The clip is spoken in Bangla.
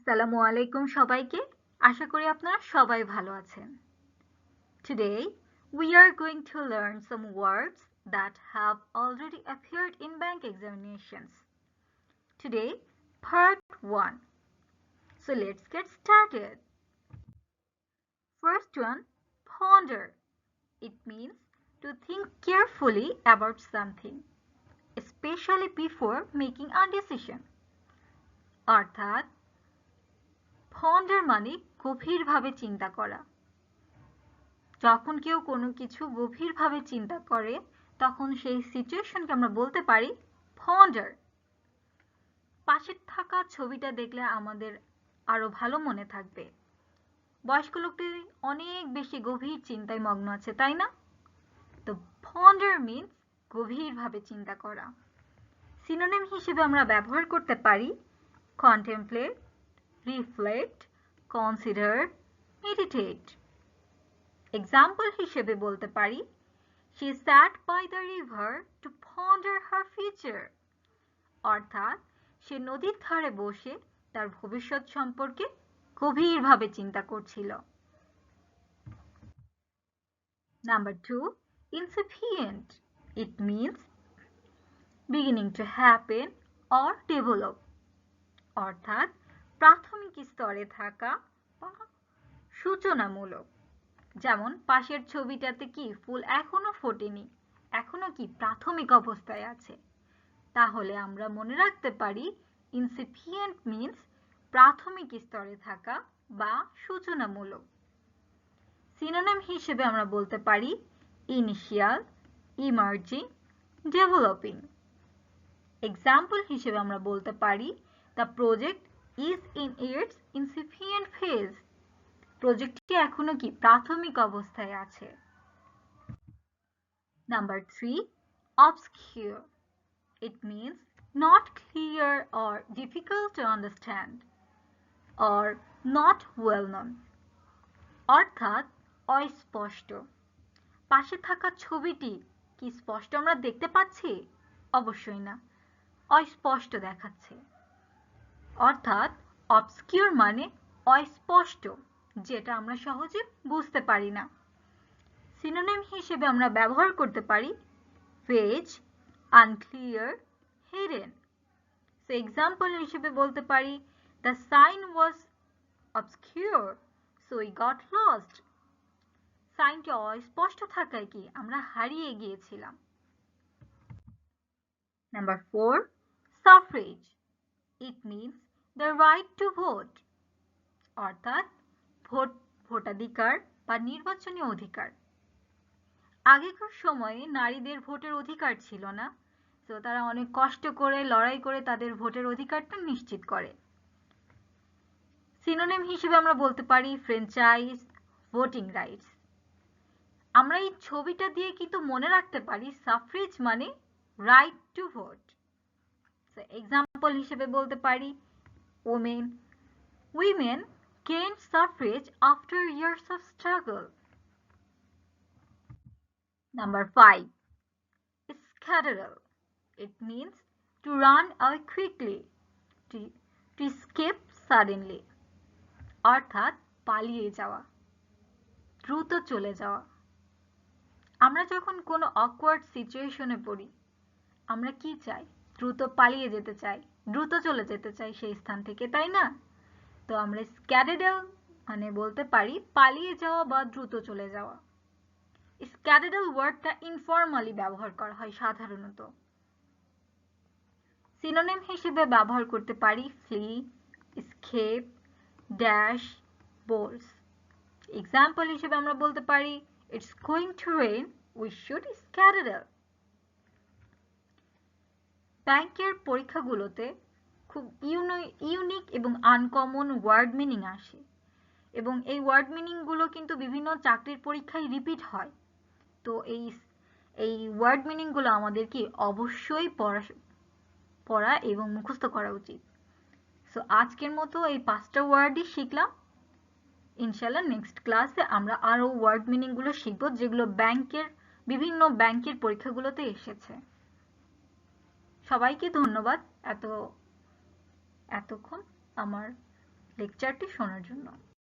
আসসালামু আলাইকুম সবাইকে। আশা করি আপনারা সবাই ভালো আছেন। Today we are going to learn some words that have already appeared in bank examinations. Today, part 1. So let's get started. First one, ponder. It means to think carefully about something, especially before making a decision. অর্থাৎ ponder মানে গভীরভাবে চিন্তা করা। যখন কেউ কোনো কিছু গভীরভাবে চিন্তা করে তখন সেই সিচুয়েশনকে আমরা বলতে পারি ponder। পাশে থাকা ছবিটা দেখলে আমাদের আরো ভালো মনে থাকবে। বয়স্ক লোকটি অনেক বেশি গভীর চিন্তায় মগ্ন আছে, তাই না? তো ponder means গভীরভাবে চিন্তা করা। সিনোনিম হিসেবে আমরা ব্যবহার করতে পারি contemplate, reflect, consider, meditate। Example হিসেবে বলতে পারি she sat by the river to ponder her future। অর্থাৎ সে নদীর ধারে বসে তার ভবিষ্যৎ সম্পর্কে গভীরভাবে চিন্তা করছিল। Number 2, incipient. It means beginning to happen or develop। অর্থাৎ প্রাথমিক স্তরে থাকা বা সূচনামূলক। যেমন পাশের ছবিটাতে কি ফুল এখনো ফোটেনি, এখনো কি প্রাথমিক অবস্থায় আছে। তাহলে আমরা মনে রাখতে পারি incipient means প্রাথমিক স্তরে থাকা বা সূচনামূলক। সিনোনিম হিসেবে আমরা বলতে পারি ইনিশিয়াল, ইমার্জিং, ডেভেলপিং। এক্সাম্পল হিসেবে আমরা বলতে পারি the project is in its incipient phase. প্রজেক্টটি এখনো কি প্রাথমিক অবস্থায় আছে। Number 3, obscure. It means not clear or difficult to understand or not well known। অর্থাৎ অস্পষ্ট। পাশে থাকা ছবিটি কি স্পষ্ট আমরা দেখতে পাচ্ছি? অবশ্যই না, অস্পষ্ট দেখাচ্ছে। অর্থাৎ obscure মানে অস্পষ্ট, যেটা আমরা সহজে বুঝতে পারি না। সিনোনিম হিসেবে আমরা ব্যবহার করতে পারি vague, unclear, hidden। So example হিসেবে বলতে পারি the sign was obscure so we got lost। সাইনটি অস্পষ্ট থাকায় কি আমরা হারিয়ে গিয়েছিলাম। Number 4, suffrage. It means the right to vote। অর্থাৎ ভোটাধিকার বা নির্বাচনী অধিকার। আগেকার সময়ে নারীদের ভোটের অধিকার ছিল না, তো তারা অনেক কষ্ট করে লড়াই করে তাদের ভোটের অধিকারটা নিশ্চিত করে। সিনোনিম হিসেবে আমরা বলতে পারি ফ্র্যাঞ্চাইজ, ভোটিং রাইটস। আমরা এই ছবিটা দিয়ে কিন্তু মনে রাখতে পারি সাফ্রেজ মানে রাইট টু ভোট। এক্সাম্পল হিসেবে বলতে পারি women gained suffrage after years of struggle। Number 5, skedaddle. It means to run away quickly, to escape suddenly। অর্থাৎ পালিয়ে যাওয়া, দ্রুত চলে যাওয়া। আমরা যখন কোনো অকওয়ার্ড সিচুয়েশনে পড়ি আমরা কি চাই? দ্রুত পালিয়ে যেতে চাই, দ্রুত চলে যেতে চাই সেই স্থান থেকে, তাই না? তো আমরা স্ক্যাডেডল মানে বলতে পারি পালিয়ে যাওয়া বা দ্রুত চলে যাওয়া। স্ক্যাডেডল ওয়ার্ডটা ইনফর্মালি ব্যবহার করা হয় সাধারণত। সিনোনিম হিসেবে ব্যবহার করতে পারি flee, escape, dash, bolts. Example হিসেবে আমরা বলতে পারি it's going to rain, we should skedaddle. ব্যাংকের পরীক্ষাগুলোতে খুব ইউনিক এবং আনকমন ওয়ার্ড মিনিং আসে এবং এই ওয়ার্ড মিনিংগুলো কিন্তু বিভিন্ন চাকরির পরীক্ষায় রিপিট হয়। তো এই ওয়ার্ড মিনিংগুলো আমাদের কি অবশ্যই পড়া এবং মুখস্থ করা উচিত। সো আজকের মতো এই 5টা ওয়ার্ডই শিখলাম। ইনশাআল্লাহ নেক্সট ক্লাসে আমরা আরো ওয়ার্ড মিনিংগুলো শিখব যেগুলো বিভিন্ন ব্যাংকের পরীক্ষাগুলোতে এসেছে। সবাইকে ধন্যবাদ এতক্ষণ আমার লেকচারটি শোনার জন্য।